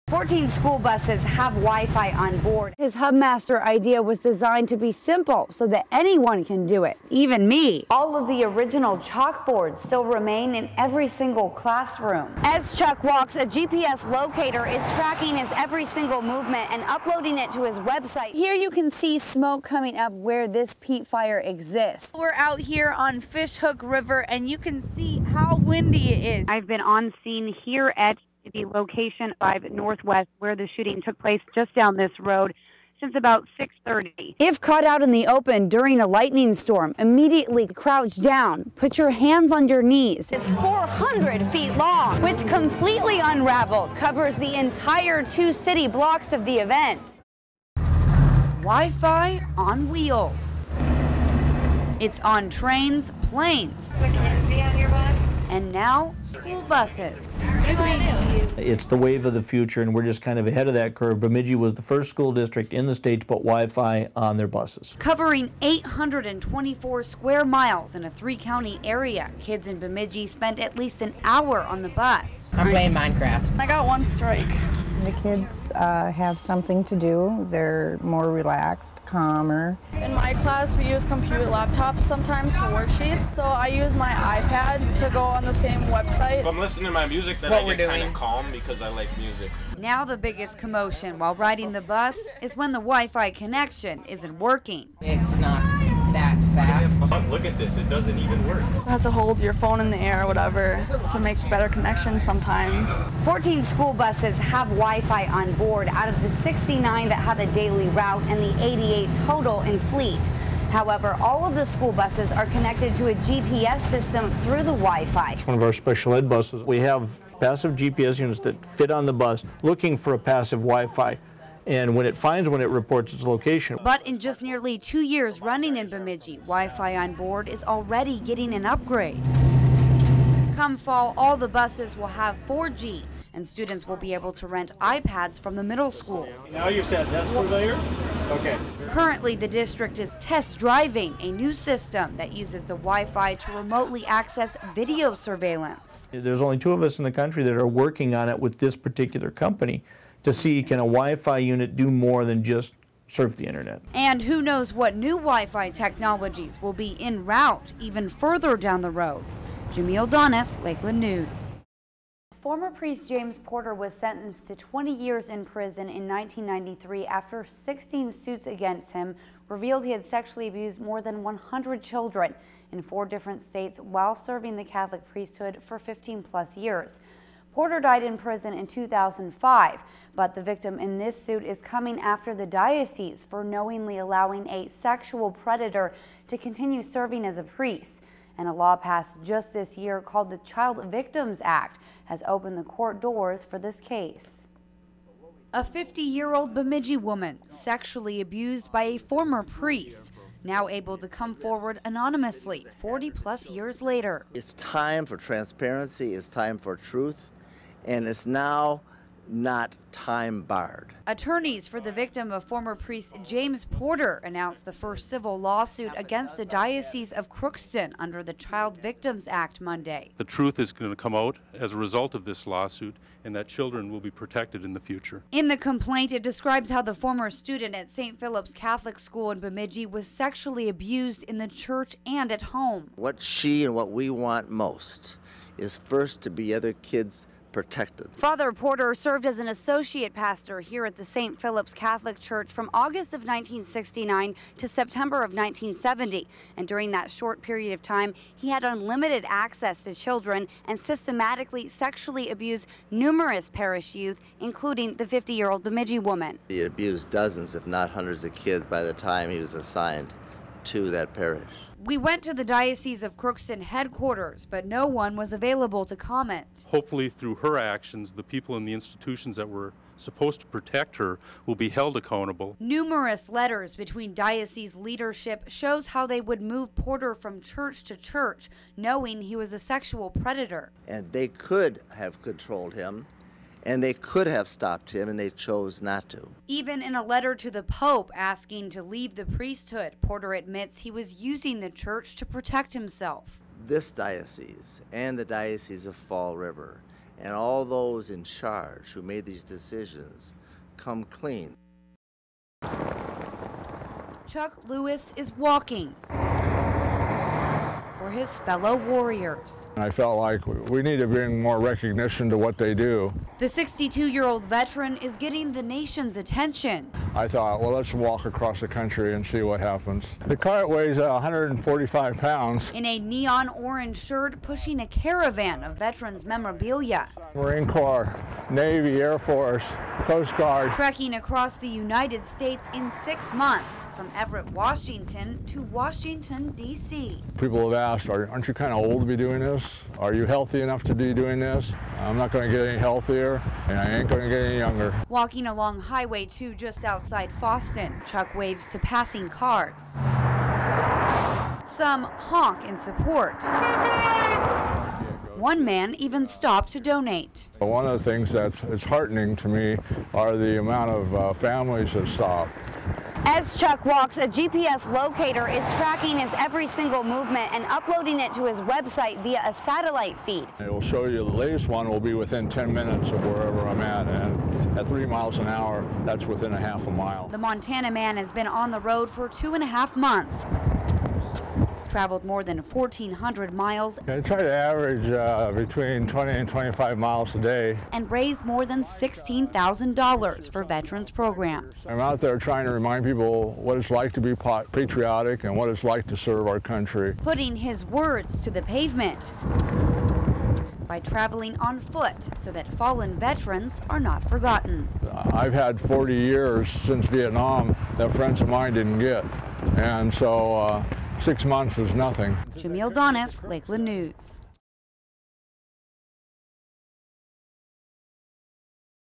14 school buses have Wi-Fi on board. His hubmaster idea was designed to be simple so that anyone can do it, even me. All of the original chalkboards still remain in every single classroom. As Chuck walks, a GPS locator is tracking his every single movement and uploading it to his website. Here you can see smoke coming up where this peat fire exists. We're out here on Fishhook River and you can see how windy it is. I've been on scene here at the location 5 Northwest where the shooting took place just down this road since about 6:30. If caught out in the open during a lightning storm, immediately crouch down. Put your hands on your knees. It's 400 feet long, which completely unraveled covers the entire 2 city blocks of the event. Wi-Fi on wheels. It's on trains, planes, and now school buses. It's the wave of the future, and we're just kind of ahead of that curve. Bemidji was the first school district in the state to put Wi-Fi on their buses. Covering 824 square miles in a 3-county area, kids in Bemidji spent at least an hour on the bus. I'm playing Minecraft. I got 1 strike. The kids have something to do. They're more relaxed, calmer. In my class, we use computer laptops sometimes for worksheets, so I use my iPad to go on the same website. If I'm listening to my music, then I get kind of calm because I like music. Now the biggest commotion while riding the bus is when the Wi-Fi connection isn't working. It's not that fast. Look at this, it doesn't even work. You have to hold your phone in the air or whatever to make better connections sometimes. 14 school buses have Wi-Fi on board out of the 69 that have a daily route and the 88 total in fleet. However, all of the school buses are connected to a GPS system through the Wi-Fi. It's one of our special ed buses. We have passive GPS units that fit on the bus looking for a passive Wi-Fi. And when it finds one, it reports its location. But in just nearly 2 years running in Bemidji, Wi-Fi on board is already getting an upgrade. Come fall, all the buses will have 4G, and students will be able to rent iPads from the middle schools. Now you're set. That's familiar? Okay. Currently, the district is test driving a new system that uses the Wi-Fi to remotely access video surveillance. There's only 2 of us in the country that are working on it with this particular company to see can a Wi-Fi unit do more than just surf the internet. And who knows what new Wi-Fi technologies will be en route even further down the road. Jamil Donith, Lakeland News. Former priest James Porter was sentenced to 20 years in prison in 1993 after 16 suits against him revealed he had sexually abused more than 100 children in 4 different states while serving the Catholic priesthood for 15+ years. Porter died in prison in 2005, but the victim in this suit is coming after the diocese for knowingly allowing a sexual predator to continue serving as a priest. And a law passed just this year called the Child Victims Act has opened the court doors for this case. A 50-year-old Bemidji woman sexually abused by a former priest, now able to come forward anonymously 40+ years later. It's time for transparency, it's time for truth, and it's now not time barred. Attorneys for the victim of former priest James Porter announced the first civil lawsuit against the Diocese of Crookston under the Child Victims Act Monday. The truth is going to come out as a result of this lawsuit, and that children will be protected in the future. In the complaint, it describes how the former student at St. Philip's Catholic School in Bemidji was sexually abused in the church and at home. What she and what we want most is first to be other kids protected. Father Porter served as an associate pastor here at the St. Philip's Catholic Church from August of 1969 to September of 1970. And during that short period of time, he had unlimited access to children and systematically sexually abused numerous parish youth, including the 50-year-old Bemidji woman. He abused dozens, if not hundreds of kids by the time he was assigned to that parish. We went to the Diocese of Crookston headquarters, but no one was available to comment. Hopefully through her actions, the people in the institutions that were supposed to protect her will be held accountable. Numerous letters between diocese leadership shows how they would move Porter from church to church, knowing he was a sexual predator. And they could have controlled him, and they could have stopped him, and they chose not to. Even in a letter to the Pope asking to leave the priesthood, Porter admits he was using the church to protect himself. This diocese and the Diocese of Fall River and all those in charge who made these decisions come clean. Chuck Lewis is walking for his fellow warriors. I felt like we need to bring more recognition to what they do. The 62-year-old veteran is getting the nation's attention. I thought, well, let's walk across the country and see what happens. The cart weighs 145 pounds. In a neon orange shirt, pushing a caravan of veterans' memorabilia. Marine Corps, Navy, Air Force, Coast Guard. Trekking across the United States in 6 months, from Everett, Washington to Washington, D.C. People have asked, aren't you kind of old to be doing this? Are you healthy enough to be doing this? I'm not going to get any healthier, and I ain't going to get any younger. Walking along Highway 2 just outside Boston, Chuck waves to passing cars. Some honk in support. One man even stopped to donate. One of the things that's heartening to me are the amount of families that stop. As Chuck walks, a GPS locator is tracking his every single movement and uploading it to his website via a satellite feed. It will show you the latest one will be within 10 minutes of wherever I'm at, and at 3 miles an hour, that's within a half a mile. The Montana man has been on the road for 2.5 months. Traveled more than 1,400 miles. I try to average between 20 and 25 miles a day. And raised more than $16,000 for veterans programs. I'm out there trying to remind people what it's like to be patriotic and what it's like to serve our country. Putting his words to the pavement by traveling on foot so that fallen veterans are not forgotten. I've had 40 years since Vietnam that friends of mine didn't get, and so 6 months is nothing. Jamil Donith, Lakeland News.